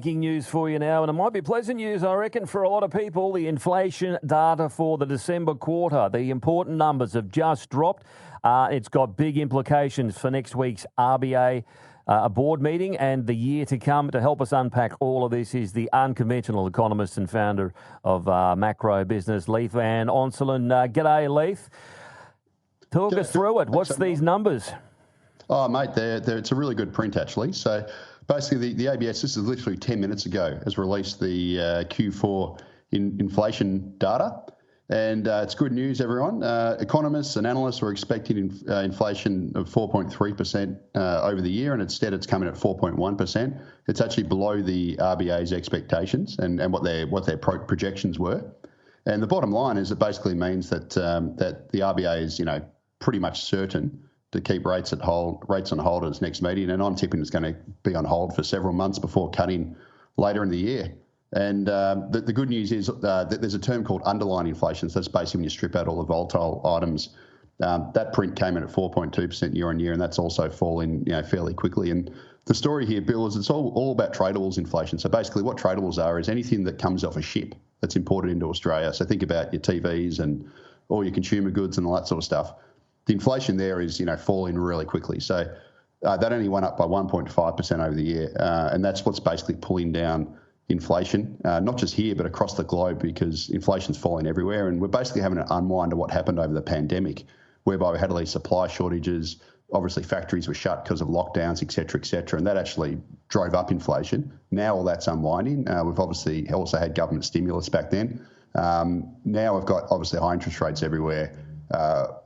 Breaking news for you now, and it might be pleasant news, I reckon, for a lot of people. The inflation data for the December quarter, the important numbers have just dropped. It's got big implications for next week's RBA board meeting and the year to come. To help us unpack all of this is the unconventional economist and founder of macro business, Leith Van Onselen. G'day, Leith. Talk us through it. What's these numbers? Oh, mate, it's a really good print, actually. So basically, the ABS, this is literally 10 minutes ago, has released the Q4 inflation data. And it's good news, everyone. Economists and analysts were expecting inflation of 4.3% over the year, and instead it's coming at 4.1%. It's actually below the RBA's expectations and what their projections were. And the bottom line is it basically means that that the RBA is, pretty much certain to keep rates on hold at its next meeting, and I'm tipping it's going to be on hold for several months before cutting later in the year. And the good news is that there's a term called underlying inflation. So that's basically when you strip out all the volatile items. That print came in at 4.2% year on year, and that's also falling fairly quickly. And the story here, Bill, is it's all about tradables inflation. So basically what tradables are is anything that comes off a ship that's imported into Australia. So think about your TVs and all your consumer goods and all that sort of stuff. The inflation there is, falling really quickly. So that only went up by 1.5% over the year, and that's what's basically pulling down inflation, not just here, but across the globe, because inflation's falling everywhere. And we're basically having an unwind of what happened over the pandemic, whereby we had all these supply shortages. Obviously, factories were shut because of lockdowns, et cetera, and that actually drove up inflation. Now all that's unwinding. We've obviously also had government stimulus back then. Now we've got obviously high interest rates everywhere.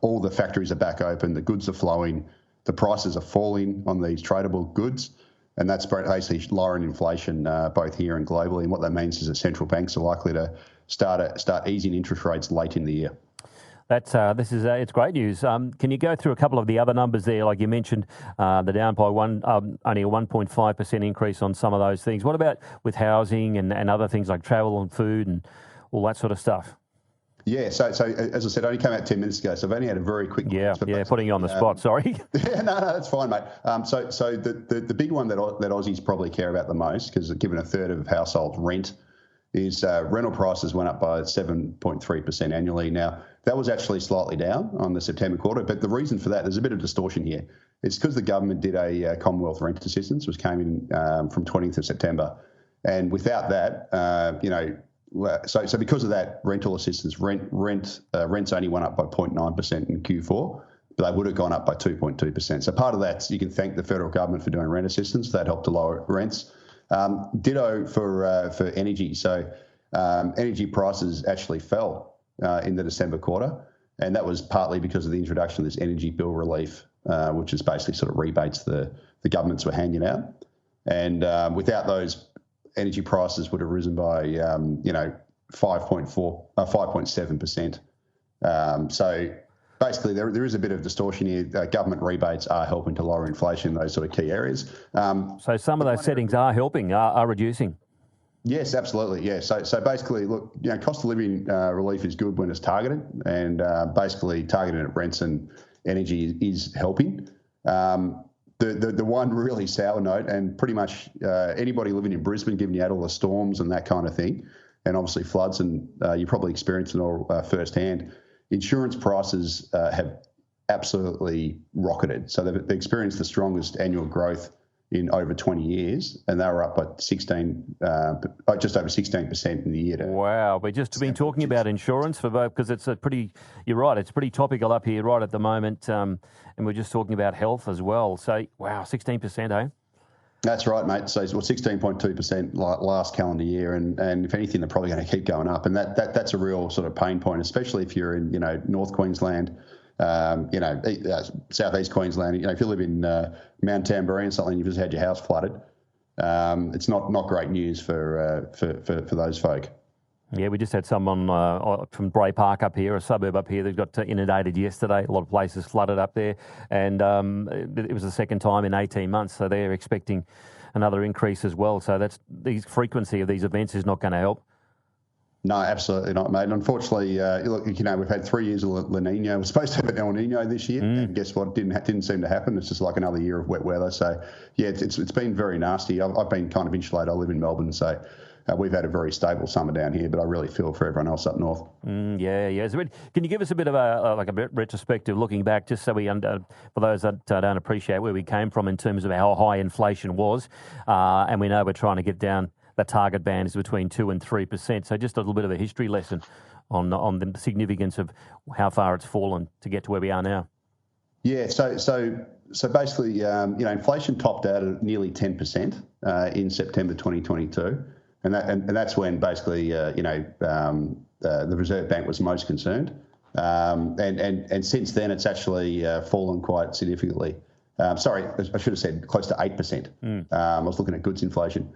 All the factories are back open, the goods are flowing, the prices are falling on these tradable goods, and that's basically lowering inflation both here and globally. And what that means is that central banks are likely to start easing interest rates late in the year. It's great news. Can you go through a couple of the other numbers there? Like you mentioned, the down by only a 1.5% increase on some of those things. What about with housing and other things like travel and food and all that sort of stuff? Yeah, so as I said, it only came out 10 minutes ago, so I've only had a very quick... Yeah, putting you on the spot, sorry. Yeah, no, that's fine, mate. So the big one that Aussies probably care about the most, because given a third of households rent, is rental prices went up by 7.3% annually. Now, that was actually slightly down on the September quarter, but the reason for that, there's a bit of distortion here. It's because the government did a Commonwealth rent assistance, which came in from 20th of September. And without that, So because of that rental assistance, rents only went up by 0.9% in Q4, but they would have gone up by 2.2%. So part of that, you can thank the federal government for doing rent assistance. That helped to lower rents. Ditto for energy. So energy prices actually fell in the December quarter, and that was partly because of the introduction of this energy bill relief, which is basically sort of rebates the governments were handing out. And without those, energy prices would have risen by, 5.7%. So basically, there is a bit of distortion here. Government rebates are helping to lower inflation in those sort of key areas. So some of those settings are helping, are reducing. Yes, absolutely. Yeah. So basically, look, cost of living relief is good when it's targeted, and basically targeted at rents and energy is helping. The one really sour note, and pretty much anybody living in Brisbane, given you had all the storms and that kind of thing, and obviously floods, and you probably experienced it all firsthand, insurance prices have absolutely rocketed. So they've experienced the strongest annual growth in over 20 years, and they were up by just over 16% in the year. Wow, we've just been talking about insurance for both, because it's you're right, it's pretty topical up here right at the moment, and we're just talking about health as well. So, wow, 16%, eh? That's right, mate. So 16.2% last calendar year, and if anything, they're probably going to keep going up, and that's a real sort of pain point, especially if you're in North Queensland. Southeast Queensland. If you live in Mount Tamborine or something, you've just had your house flooded. It's not great news for those folk. Yeah, we just had someone from Bray Park up here, a suburb up here, that got inundated yesterday. A lot of places flooded up there, and it was the second time in 18 months. So they're expecting another increase as well. So the frequency of these events is not going to help. No, absolutely not, mate. Unfortunately, look, we've had 3 years of La Nina. We're supposed to have an El Nino this year, and guess what? Didn't seem to happen. It's just like another year of wet weather. So, yeah, it's been very nasty. I've been kind of insulated. I live in Melbourne, so we've had a very stable summer down here, but I really feel for everyone else up north. Yeah. So can you give us a bit of a retrospective looking back, just so we for those that don't appreciate where we came from in terms of how high inflation was, and we know we're trying to get down. The target band is between 2% and 3%. So just a little bit of a history lesson on the significance of how far it's fallen to get to where we are now. Yeah. So basically, inflation topped out at nearly 10% in September 2022, and that's when basically the Reserve Bank was most concerned. And since then, it's actually fallen quite significantly. Sorry, I should have said close to 8%. I was looking at goods inflation.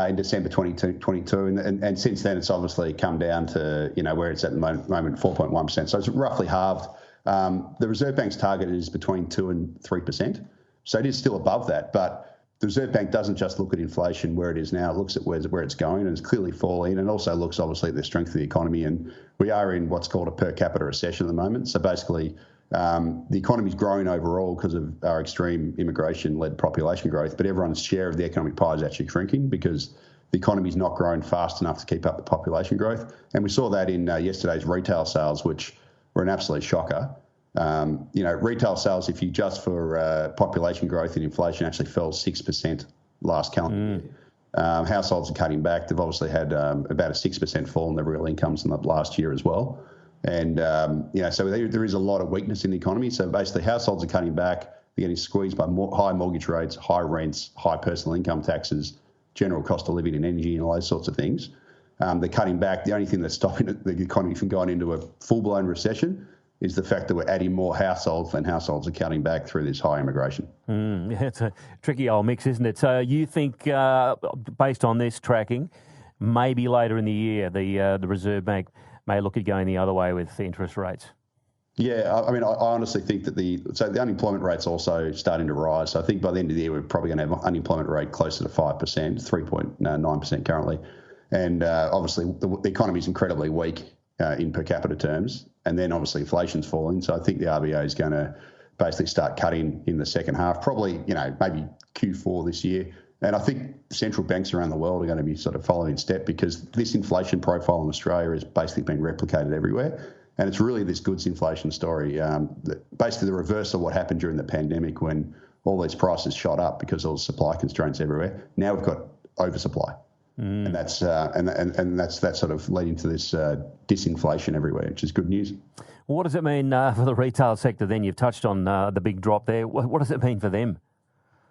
In December 2022, and since then it's obviously come down to where it's at the moment, 4.1%. So it's roughly halved. The Reserve Bank's target is between 2% and 3%, so it is still above that. But the Reserve Bank doesn't just look at inflation where it is now; it looks at where it's going, and it's clearly falling. And also looks obviously at the strength of the economy. And we are in what's called a per capita recession at the moment. So basically, the economy's growing overall because of our extreme immigration-led population growth, but everyone's share of the economic pie is actually shrinking because the economy's not growing fast enough to keep up the population growth. And we saw that in yesterday's retail sales, which were an absolute shocker. Retail sales, if you adjust for population growth and inflation, actually fell 6% last calendar year. Households are cutting back. They've obviously had about a 6% fall in their real incomes in the last year as well. And, so there is a lot of weakness in the economy. So basically households are cutting back. They're getting squeezed by high mortgage rates, high rents, high personal income taxes, general cost of living and energy and all those sorts of things. They're cutting back. The only thing that's stopping the economy from going into a full-blown recession is the fact that we're adding more households than households are cutting back through this high immigration. It's a tricky old mix, isn't it? So you think, based on this tracking, maybe later in the year, the Reserve Bank may look at going the other way with interest rates? Yeah, I mean, I honestly think that the unemployment rate's also starting to rise. So I think by the end of the year, we're probably going to have an unemployment rate closer to 5%, 3.9% currently. And obviously, the economy's incredibly weak in per capita terms. And then obviously inflation's falling. So I think the RBA is going to basically start cutting in the second half, probably, maybe Q4 this year. And I think central banks around the world are going to be sort of following step because this inflation profile in Australia is basically being replicated everywhere. And it's really this goods inflation story, basically the reverse of what happened during the pandemic when all these prices shot up because there was supply constraints everywhere. Now we've got oversupply. And that's that's sort of leading to this disinflation everywhere, which is good news. What does it mean for the retail sector then? You've touched on the big drop there. What does it mean for them?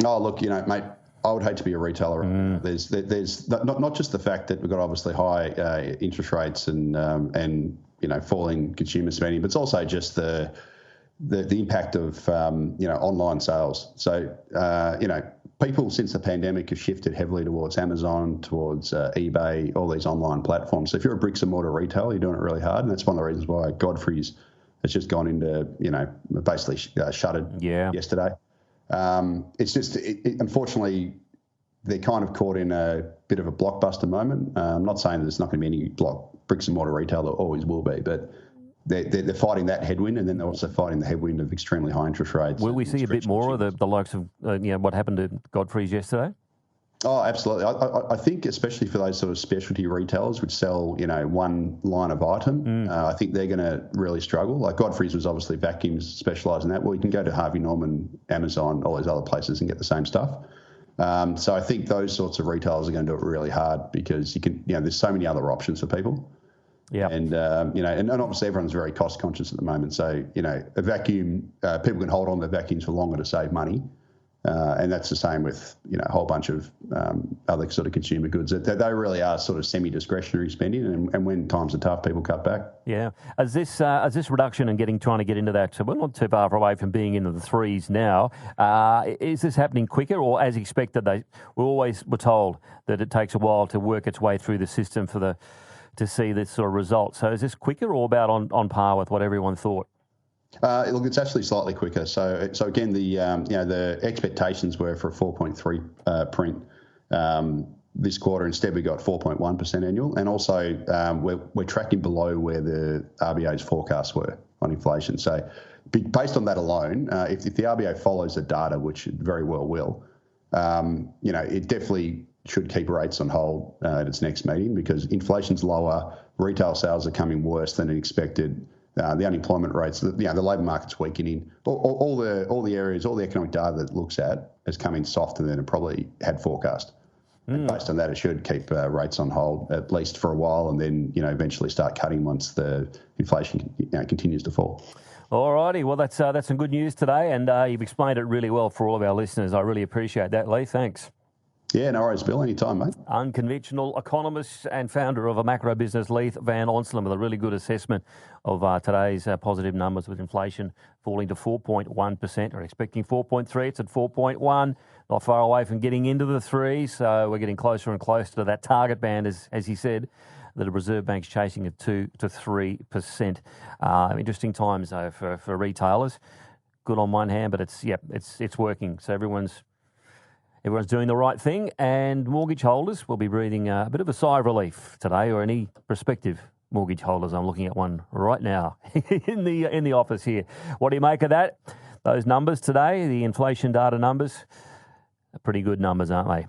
Oh, look, mate, I would hate to be a retailer. There's not just the fact that we've got obviously high interest rates and falling consumer spending, but it's also just the impact of online sales. So people since the pandemic have shifted heavily towards Amazon, towards eBay, all these online platforms. So if you're a bricks and mortar retailer, you're doing it really hard, and that's one of the reasons why Godfrey's has just gone into basically shuttered yesterday. It's just, unfortunately, they're kind of caught in a bit of a blockbuster moment. I'm not saying there's not going to be any bricks and mortar retail, there always will be, but they're fighting that headwind, and then they're also fighting the headwind of extremely high interest rates. Will we see a bit more of the likes of what happened to Godfrey's yesterday? Oh, absolutely. I think especially for those sort of specialty retailers which sell, one line of item, I think they're going to really struggle. Like Godfrey's was obviously vacuums, specialise in that. Well, you can go to Harvey Norman, Amazon, all those other places and get the same stuff. So I think those sorts of retailers are going to do it really hard because you can, there's so many other options for people. Yeah. And, and obviously everyone's very cost conscious at the moment. So, a vacuum, people can hold on to vacuums for longer to save money. And that's the same with, a whole bunch of other sort of consumer goods. They really are sort of semi-discretionary spending. And when times are tough, people cut back. Yeah. As this reduction and trying to get into that, so we're not too far away from being into the threes now. Is this happening quicker or as expected? We always were told that it takes a while to work its way through the system to see this sort of result. So is this quicker or about on par with what everyone thought? Look, it's actually slightly quicker. So again, the expectations were for a 4.3 print. this quarter. Instead, we got 4.1% annual, and also we're tracking below where the RBA's forecasts were on inflation. So, based on that alone, if the RBA follows the data, which it very well will, it definitely should keep rates on hold at its next meeting, because inflation's lower, retail sales are coming worse than expected. The unemployment rates, the labour market's weakening. All the areas, all the economic data that it looks at is coming softer than it probably had forecast. And based on that, it should keep rates on hold at least for a while, and then eventually start cutting once the inflation continues to fall. All righty, well that's some good news today, and you've explained it really well for all of our listeners. I really appreciate that, Lee. Thanks. Yeah, no worries, Bill. Anytime, mate. Unconventional economist and founder of a macro business, Leith Van Onselen, with a really good assessment of today's positive numbers, with inflation falling to 4.1%. We're expecting 4.3. It's at 4.1. Not far away from getting into the 3. So we're getting closer and closer to that target band, as he said, that the Reserve Bank's chasing at 2 to 3%. Interesting times, though, for retailers. Good on one hand, but it's working. So everyone's doing the right thing, and mortgage holders will be breathing a bit of a sigh of relief today, or any prospective mortgage holders. I'm looking at one right now in the office here. What do you make of that? Those numbers today, the inflation data numbers, are pretty good numbers, aren't they?